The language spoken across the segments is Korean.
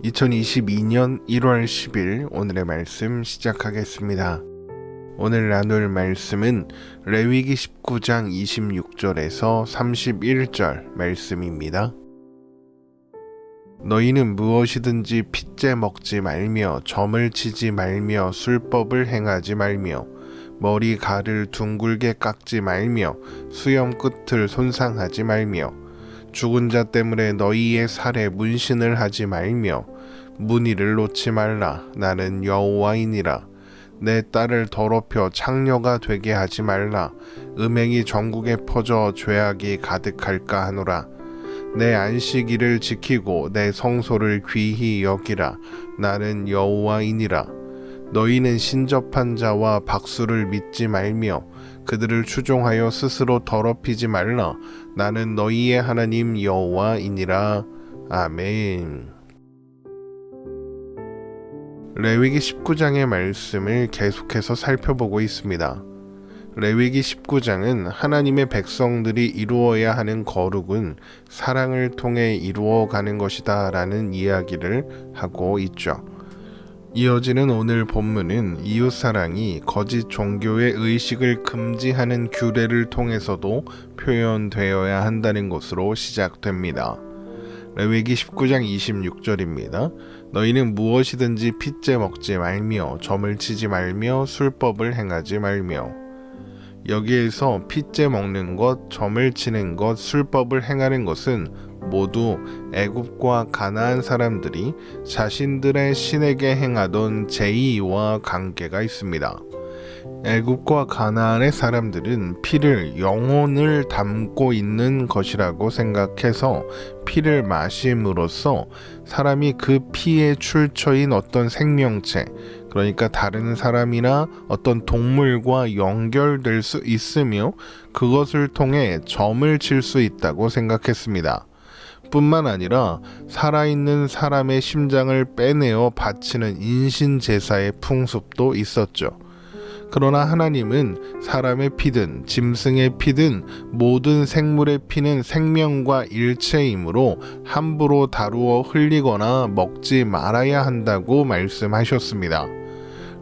2022년 1월 10일 오늘의 말씀 시작하겠습니다. 오늘 나눌 말씀은 레위기 19장 26절에서 31절 말씀입니다. 너희는 무엇이든지 핏째 먹지 말며 점을 치지 말며 술법을 행하지 말며 머리 가를 둥글게 깎지 말며 수염 끝을 손상하지 말며 죽은 자 때문에 너희의 살에 문신을 하지 말며 문의를 놓지 말라. 나는 여호와이니라. 내 딸을 더럽혀 창녀가 되게 하지 말라. 음행이 전국에 퍼져 죄악이 가득할까 하노라. 내 안식일을 지키고 내 성소를 귀히 여기라. 나는 여호와이니라. 너희는 신접한 자와 박수를 믿지 말며 그들을 추종하여 스스로 더럽히지 말라. 나는 너희의 하나님 여호와이니라. 아멘. 레위기 19장의 말씀을 계속해서 살펴보고 있습니다. 레위기 19장은 하나님의 백성들이 이루어야 하는 거룩은 사랑을 통해 이루어가는 것이다 라는 이야기를 하고 있죠. 이어지는 오늘 본문은 이웃사랑이 거짓 종교의 의식을 금지하는 규례를 통해서도 표현되어야 한다는 것으로 시작됩니다. 레위기 19장 26절입니다. 너희는 무엇이든지 핏째 먹지 말며 점을 치지 말며 술법을 행하지 말며. 여기에서 핏째 먹는 것, 점을 치는 것, 술법을 행하는 것은 모두 애굽과 가나안 사람들이 자신들의 신에게 행하던 제의와 관계가 있습니다. 애굽과 가나안의 사람들은 피를 영혼을 담고 있는 것이라고 생각해서 피를 마심으로써 사람이 그 피의 출처인 어떤 생명체, 그러니까 다른 사람이나 어떤 동물과 연결될 수 있으며 그것을 통해 점을 칠 수 있다고 생각했습니다. 뿐만 아니라 살아있는 사람의 심장을 빼내어 바치는 인신제사의 풍습도 있었죠. 그러나 하나님은 사람의 피든 짐승의 피든 모든 생물의 피는 생명과 일체이므로 함부로 다루어 흘리거나 먹지 말아야 한다고 말씀하셨습니다.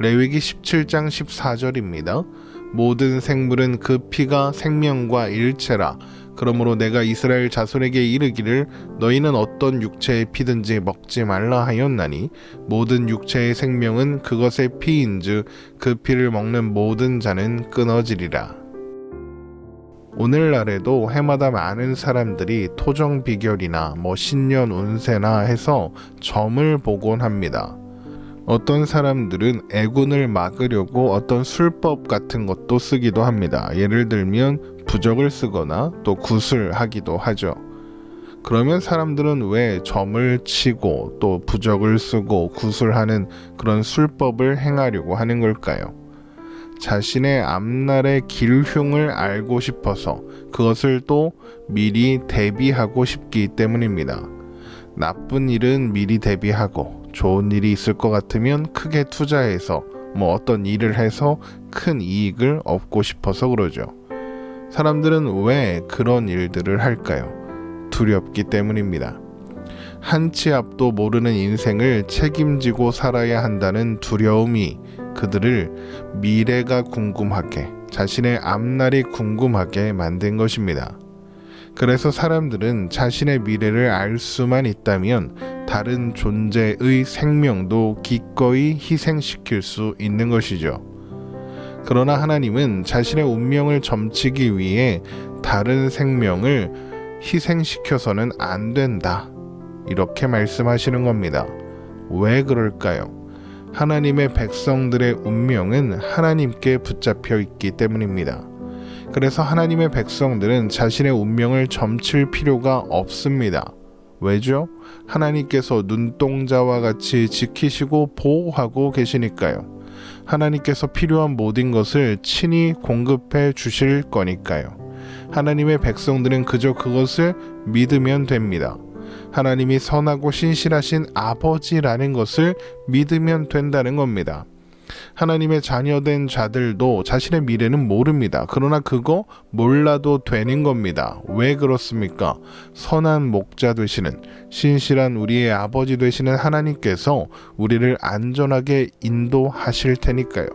레위기 17장 14절입니다. 모든 생물은 그 피가 생명과 일체라. 그러므로 내가 이스라엘 자손에게 이르기를 너희는 어떤 육체의 피든지 먹지 말라 하였나니 모든 육체의 생명은 그것의 피인즉 그 피를 먹는 모든 자는 끊어지리라. 오늘날에도 해마다 많은 사람들이 토정 비결이나 신년 운세나 해서 점을 보곤 합니다. 어떤 사람들은 애군을 막으려고 어떤 술법 같은 것도 쓰기도 합니다. 예를 들면 부적을 쓰거나 또 구슬하기도 하죠. 그러면 사람들은 왜 점을 치고 또 부적을 쓰고 구슬하는 그런 술법을 행하려고 하는 걸까요? 자신의 앞날의 길흉을 알고 싶어서 그것을 또 미리 대비하고 싶기 때문입니다. 나쁜 일은 미리 대비하고 좋은 일이 있을 것 같으면 크게 투자해서 어떤 일을 해서 큰 이익을 얻고 싶어서 그러죠. 사람들은 왜 그런 일들을 할까요? 두렵기 때문입니다. 한 치 앞도 모르는 인생을 책임지고 살아야 한다는 두려움이 그들을 미래가 궁금하게, 자신의 앞날이 궁금하게 만든 것입니다. 그래서 사람들은 자신의 미래를 알 수만 있다면 다른 존재의 생명도 기꺼이 희생시킬 수 있는 것이죠. 그러나 하나님은 자신의 운명을 점치기 위해 다른 생명을 희생시켜서는 안 된다. 이렇게 말씀하시는 겁니다. 왜 그럴까요? 하나님의 백성들의 운명은 하나님께 붙잡혀 있기 때문입니다. 그래서 하나님의 백성들은 자신의 운명을 점칠 필요가 없습니다. 왜죠? 하나님께서 눈동자와 같이 지키시고 보호하고 계시니까요. 하나님께서 필요한 모든 것을 친히 공급해 주실 거니까요. 하나님의 백성들은 그저 그것을 믿으면 됩니다. 하나님이 선하고 신실하신 아버지라는 것을 믿으면 된다는 겁니다. 하나님의 자녀된 자들도 자신의 미래는 모릅니다. 그러나 그거 몰라도 되는 겁니다. 왜 그렇습니까? 선한 목자 되시는, 신실한 우리의 아버지 되시는 하나님께서 우리를 안전하게 인도하실 테니까요.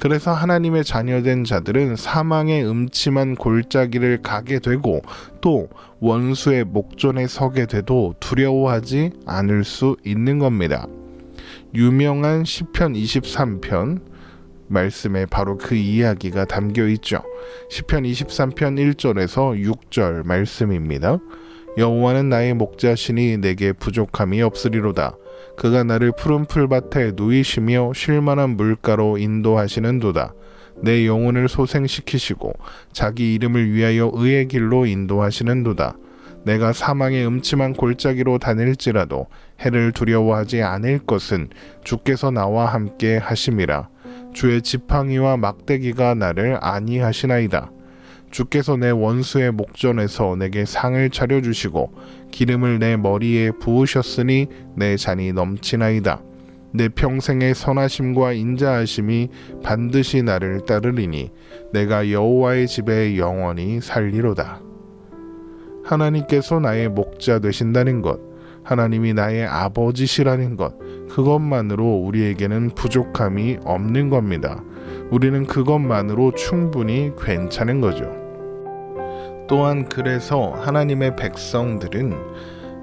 그래서 하나님의 자녀된 자들은 사망의 음침한 골짜기를 가게 되고 또 원수의 목전에 서게 돼도 두려워하지 않을 수 있는 겁니다. 유명한 시편 23편 말씀에 바로 그 이야기가 담겨 있죠. 시편 23편 1절에서 6절 말씀입니다. 여호와는 나의 목자시니 내게 부족함이 없으리로다. 그가 나를 푸른 풀밭에 누이시며 쉴만한 물가로 인도하시는도다. 내 영혼을 소생시키시고 자기 이름을 위하여 의의 길로 인도하시는도다. 내가 사망의 음침한 골짜기로 다닐지라도 해를 두려워하지 않을 것은 주께서 나와 함께 하심이라. 주의 지팡이와 막대기가 나를 안위하시나이다. 주께서 내 원수의 목전에서 내게 상을 차려주시고 기름을 내 머리에 부으셨으니 내 잔이 넘치나이다. 내 평생의 선하심과 인자하심이 반드시 나를 따르리니 내가 여호와의 집에 영원히 살리로다. 하나님께서 나의 목자 되신다는 것, 하나님이 나의 아버지시라는 것, 그것만으로 우리에게는 부족함이 없는 겁니다. 우리는 그것만으로 충분히 괜찮은 거죠. 또한 그래서 하나님의 백성들은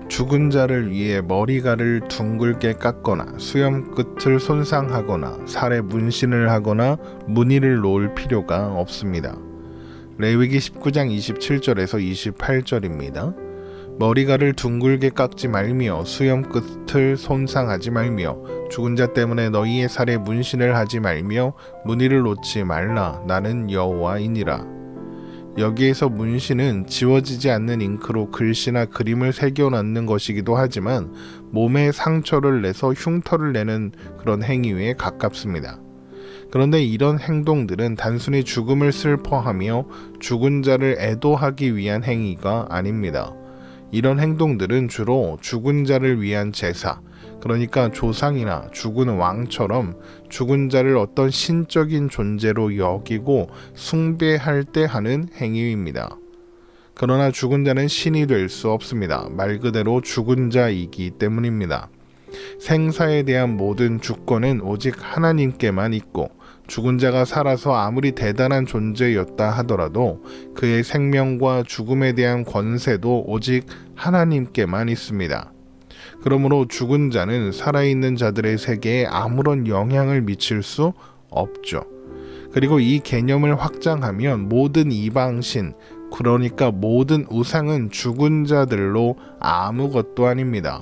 죽은 자를 위해 머리가를 둥글게 깎거나 수염 끝을 손상하거나 살에 문신을 하거나 무늬를 놓을 필요가 없습니다. 레위기 19장 27절에서 28절입니다. 머리가를 둥글게 깎지 말며 수염 끝을 손상하지 말며 죽은 자 때문에 너희의 살에 문신을 하지 말며 무늬를 놓지 말라. 나는 여호와이니라. 여기에서 문신은 지워지지 않는 잉크로 글씨나 그림을 새겨넣는 것이기도 하지만 몸에 상처를 내서 흉터를 내는 그런 행위에 가깝습니다. 그런데 이런 행동들은 단순히 죽음을 슬퍼하며 죽은 자를 애도하기 위한 행위가 아닙니다. 이런 행동들은 주로 죽은 자를 위한 제사, 그러니까 조상이나 죽은 왕처럼 죽은 자를 어떤 신적인 존재로 여기고 숭배할 때 하는 행위입니다. 그러나 죽은 자는 신이 될 수 없습니다. 말 그대로 죽은 자이기 때문입니다. 생사에 대한 모든 주권은 오직 하나님께만 있고 죽은 자가 살아서 아무리 대단한 존재였다 하더라도 그의 생명과 죽음에 대한 권세도 오직 하나님께만 있습니다. 그러므로 죽은 자는 살아있는 자들의 세계에 아무런 영향을 미칠 수 없죠. 그리고 이 개념을 확장하면 모든 이방신, 그러니까 모든 우상은 죽은 자들로 아무것도 아닙니다.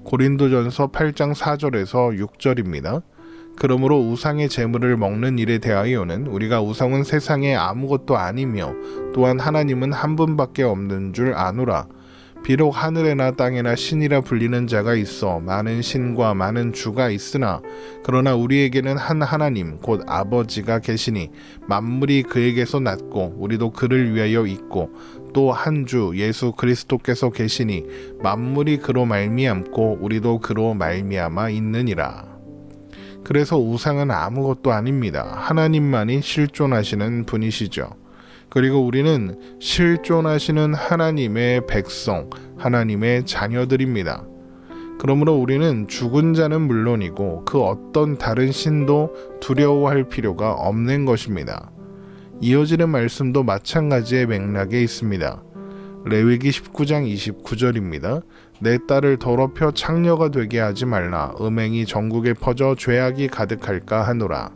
고린도전서 8장 4절에서 6절입니다. 그러므로 우상의 제물을 먹는 일에 대하여는 우리가 우상은 세상에 아무것도 아니며 또한 하나님은 한 분밖에 없는 줄 아노라. 비록 하늘에나 땅에나 신이라 불리는 자가 있어 많은 신과 많은 주가 있으나 그러나 우리에게는 한 하나님 곧 아버지가 계시니 만물이 그에게서 났고 우리도 그를 위하여 있고 또 한 주 예수 그리스도께서 계시니 만물이 그로 말미암고 우리도 그로 말미암아 있느니라. 그래서 우상은 아무것도 아닙니다. 하나님만이 실존하시는 분이시죠. 그리고 우리는 실존하시는 하나님의 백성, 하나님의 자녀들입니다. 그러므로 우리는 죽은 자는 물론이고 그 어떤 다른 신도 두려워할 필요가 없는 것입니다. 이어지는 말씀도 마찬가지의 맥락에 있습니다. 레위기 19장 29절입니다. 내 딸을 더럽혀 창녀가 되게 하지 말라. 음행이 전국에 퍼져 죄악이 가득할까 하노라.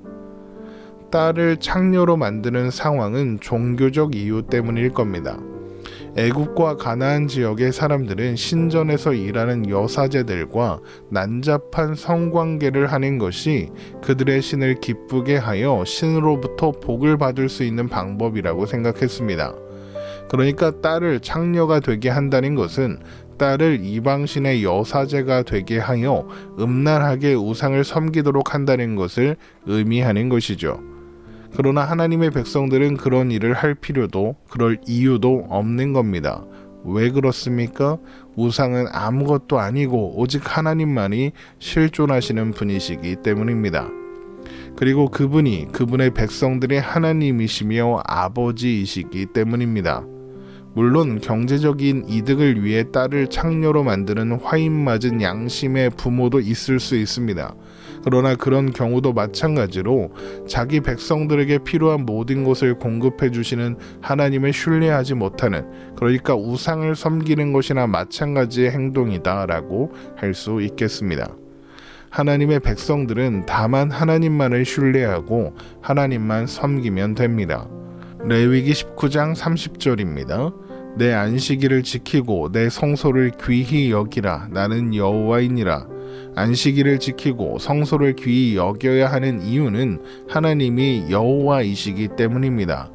딸을 창녀로 만드는 상황은 종교적 이유 때문일 겁니다. 애굽과 가나안 지역의 사람들은 신전에서 일하는 여사제들과 난잡한 성관계를 하는 것이 그들의 신을 기쁘게 하여 신으로부터 복을 받을 수 있는 방법이라고 생각했습니다. 그러니까 딸을 창녀가 되게 한다는 것은 딸을 이방신의 여사제가 되게 하여 음란하게 우상을 섬기도록 한다는 것을 의미하는 것이죠. 그러나 하나님의 백성들은 그런 일을 할 필요도 그럴 이유도 없는 겁니다. 왜 그렇습니까? 우상은 아무것도 아니고 오직 하나님만이 실존하시는 분이시기 때문입니다. 그리고 그분이 그분의 백성들의 하나님이시며 아버지이시기 때문입니다. 물론 경제적인 이득을 위해 딸을 창녀로 만드는 화인맞은 양심의 부모도 있을 수 있습니다. 그러나 그런 경우도 마찬가지로 자기 백성들에게 필요한 모든 것을 공급해 주시는 하나님을 신뢰하지 못하는, 그러니까 우상을 섬기는 것이나 마찬가지의 행동이다라고 할 수 있겠습니다. 하나님의 백성들은 다만 하나님만을 신뢰하고 하나님만 섬기면 됩니다. 레위기 19장 30절입니다. 내 안식일을 지키고 내 성소를 귀히 여기라. 나는 여호와이니라. 안식일을 지키고 성소를 귀히 여겨야 하는 이유는 하나님이 여호와이시기 때문입니다.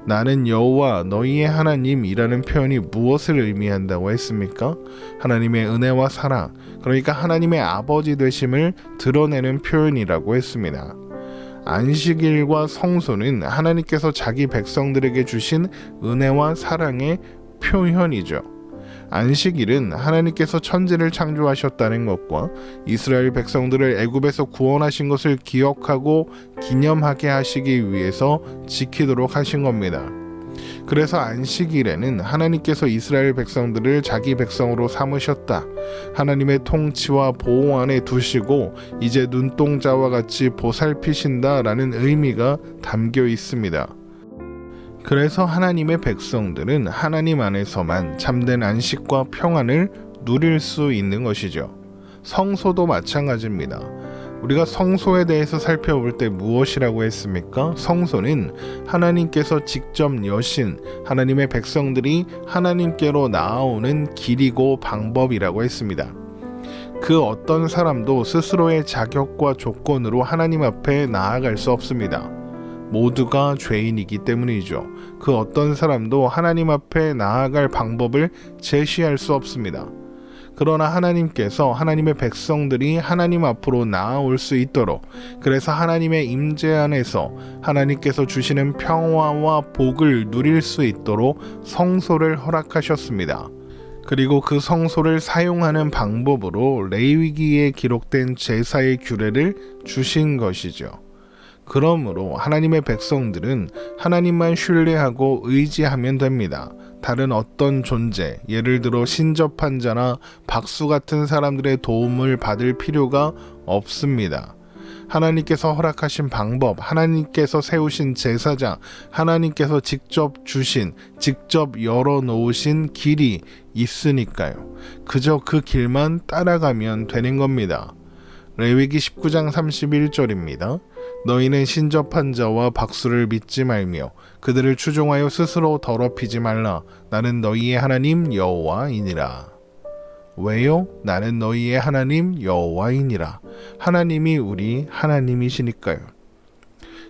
나는 여호와 너희의 하나님이라는 표현이 무엇을 의미한다고 했습니까? 하나님의 은혜와 사랑, 그러니까 하나님의 아버지 되심을 드러내는 표현이라고 했습니다. 안식일과 성소는 하나님께서 자기 백성들에게 주신 은혜와 사랑의 표현이죠. 안식일은 하나님께서 천지를 창조하셨다는 것과 이스라엘 백성들을 애굽에서 구원하신 것을 기억하고 기념하게 하시기 위해서 지키도록 하신 겁니다. 그래서 안식일에는 하나님께서 이스라엘 백성들을 자기 백성으로 삼으셨다. 하나님의 통치와 보호 안에 두시고 이제 눈동자와 같이 보살피신다라는 의미가 담겨 있습니다. 그래서 하나님의 백성들은 하나님 안에서만 참된 안식과 평안을 누릴 수 있는 것이죠. 성소도 마찬가지입니다. 우리가 성소에 대해서 살펴볼 때 무엇이라고 했습니까? 성소는 하나님께서 직접 여신 하나님의 백성들이 하나님께로 나아오는 길이고 방법이라고 했습니다. 그 어떤 사람도 스스로의 자격과 조건으로 하나님 앞에 나아갈 수 없습니다. 모두가 죄인이기 때문이죠. 그 어떤 사람도 하나님 앞에 나아갈 방법을 제시할 수 없습니다. 그러나 하나님께서 하나님의 백성들이 하나님 앞으로 나아올 수 있도록, 그래서 하나님의 임재 안에서 하나님께서 주시는 평화와 복을 누릴 수 있도록 성소를 허락하셨습니다. 그리고 그 성소를 사용하는 방법으로 레위기에 기록된 제사의 규례를 주신 것이죠. 그러므로 하나님의 백성들은 하나님만 신뢰하고 의지하면 됩니다. 다른 어떤 존재, 예를 들어 신접한 자나 박수 같은 사람들의 도움을 받을 필요가 없습니다. 하나님께서 허락하신 방법, 하나님께서 세우신 제사장, 하나님께서 직접 주신, 직접 열어놓으신 길이 있으니까요. 그저 그 길만 따라가면 되는 겁니다. 레위기 19장 31절입니다. 너희는 신접한 자와 박수를 믿지 말며 그들을 추종하여 스스로 더럽히지 말라. 나는 너희의 하나님 여호와이니라. 왜요? 나는 너희의 하나님 여호와이니라. 하나님이 우리 하나님이시니까요.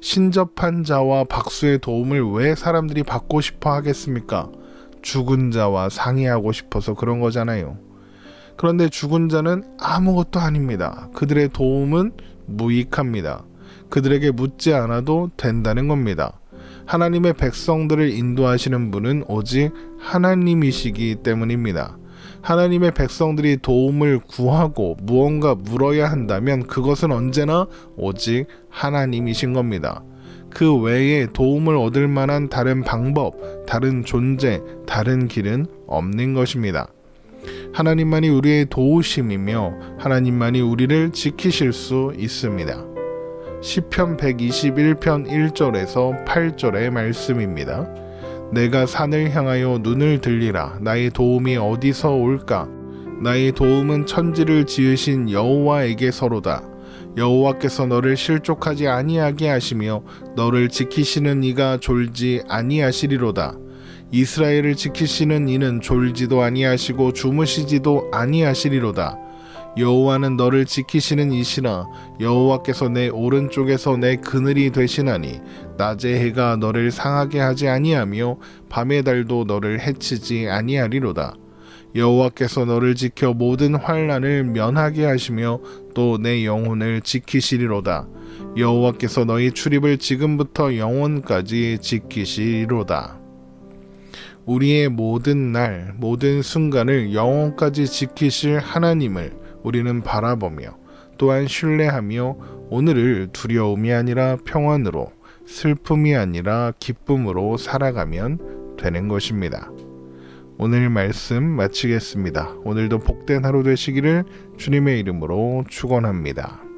신접한 자와 박수의 도움을 왜 사람들이 받고 싶어 하겠습니까? 죽은 자와 상의하고 싶어서 그런 거잖아요. 그런데 죽은 자는 아무것도 아닙니다. 그들의 도움은 무익합니다. 그들에게 묻지 않아도 된다는 겁니다. 하나님의 백성들을 인도하시는 분은 오직 하나님이시기 때문입니다. 하나님의 백성들이 도움을 구하고 무언가 물어야 한다면 그것은 언제나 오직 하나님이신 겁니다. 그 외에 도움을 얻을 만한 다른 방법, 다른 존재, 다른 길은 없는 것입니다. 하나님만이 우리의 도우심이며 하나님만이 우리를 지키실 수 있습니다. 시편 121편 1절에서 8절의 말씀입니다. 내가 산을 향하여 눈을 들리라. 나의 도움이 어디서 올까? 나의 도움은 천지를 지으신 여호와에게서로다. 여호와께서 너를 실족하지 아니하게 하시며 너를 지키시는 이가 졸지 아니하시리로다. 이스라엘을 지키시는 이는 졸지도 아니하시고 주무시지도 아니하시리로다. 여호와는 너를 지키시는 이시라. 여호와께서 내 오른쪽에서 내 그늘이 되시나니 낮의 해가 너를 상하게 하지 아니하며 밤의 달도 너를 해치지 아니하리로다. 여호와께서 너를 지켜 모든 환난을 면하게 하시며 또 내 영혼을 지키시리로다. 여호와께서 너희 출입을 지금부터 영원까지 지키시리로다. 우리의 모든 날, 모든 순간을 영원까지 지키실 하나님을 우리는 바라보며 또한 신뢰하며 오늘을 두려움이 아니라 평안으로, 슬픔이 아니라 기쁨으로 살아가면 되는 것입니다. 오늘 말씀 마치겠습니다. 오늘도 복된 하루 되시기를 주님의 이름으로 축원합니다.